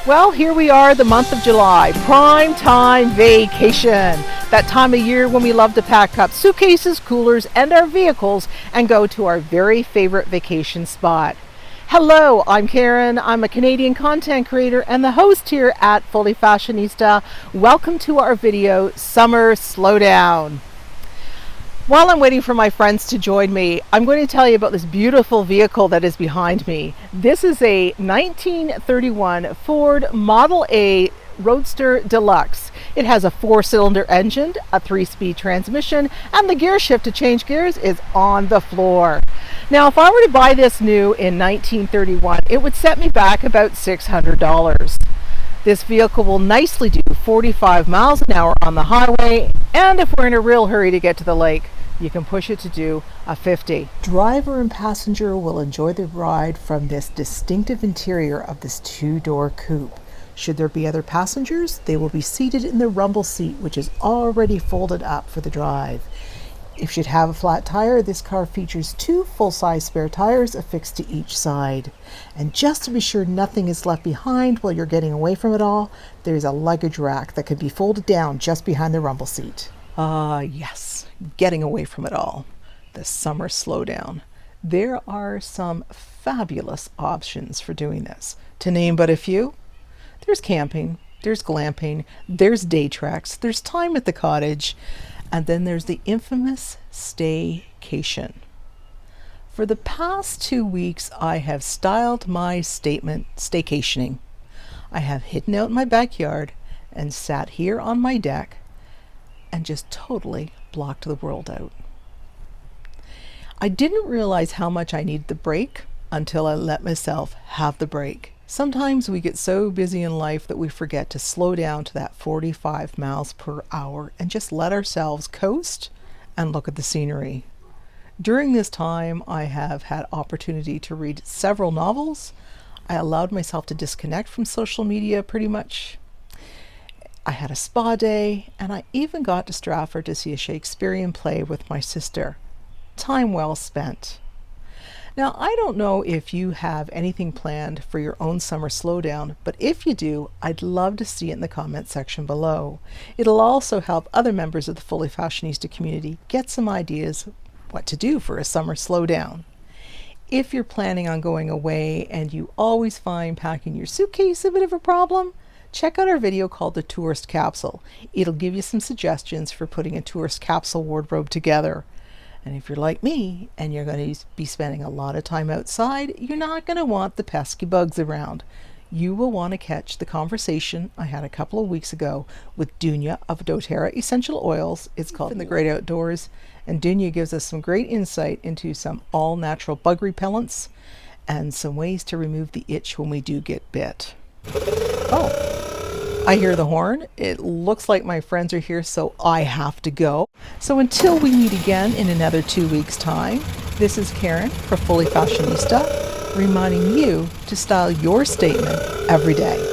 Well, here we are, the month of July, prime time vacation. That time of year when we love to pack up suitcases, coolers, and our vehicles and go to our very favorite vacation spot. Hello, I'm Karen. I'm a Canadian content creator and the host here at Fully Fashionista. Welcome to our video, Summer Slowdown. While I'm waiting for my friends to join me, I'm going to tell you about this beautiful vehicle that is behind me. This is a 1931 Ford Model A Roadster Deluxe. It has a 4-cylinder engine, a 3-speed transmission, and the gear shift to change gears is on the floor. Now, if I were to buy this new in 1931, it would set me back about $600. This vehicle will nicely do 45 miles an hour on the highway, and if we're in a real hurry to get to the lake, you can push it to do a 50. Driver and passenger will enjoy the ride from this distinctive interior of this 2-door coupe. Should there be other passengers, they will be seated in the rumble seat, which is already folded up for the drive. If you'd have a flat tire, this car features 2 full-size spare tires affixed to each side. And just to be sure nothing is left behind while you're getting away from it all, there's a luggage rack that can be folded down just behind the rumble seat. Yes, getting away from it all. The summer slowdown. There are some fabulous options for doing this. To name but a few, there's camping, there's glamping, there's day treks, there's time at the cottage, and then there's the infamous staycation. For the past 2 weeks, I have styled my statement staycationing. I have hidden out in my backyard and sat here on my deck and just totally blocked the world out. I didn't realize how much I needed the break until I let myself have the break. Sometimes we get so busy in life that we forget to slow down to that 45 miles per hour and just let ourselves coast and look at the scenery. During this time, I have had opportunity to read several novels. I allowed myself to disconnect from social media pretty much. I had a spa day, and I even got to Stratford to see a Shakespearean play with my sister. Time well spent. Now, I don't know if you have anything planned for your own summer slowdown, but if you do, I'd love to see it in the comment section below. It'll also help other members of the Fully Fashionista community get some ideas what to do for a summer slowdown. If you're planning on going away and you always find packing your suitcase a bit of a problem, check out our video called the Tourist Capsule. It'll give you some suggestions for putting a tourist capsule wardrobe together. And if you're like me and you're going to be spending a lot of time outside, you're not going to want the pesky bugs around. You will want to catch the conversation I had a couple of weeks ago with DUNJA of dōTERRA Essential Oils. It's called In the Great Outdoors. And DUNJA gives us some great insight into some all-natural bug repellents and some ways to remove the itch when we do get bit. Oh, I hear the horn. It looks like my friends are here, so I have to go. So until we meet again in another 2 weeks' time, this is Karen for Fully Fashionista, reminding you to style your statement every day.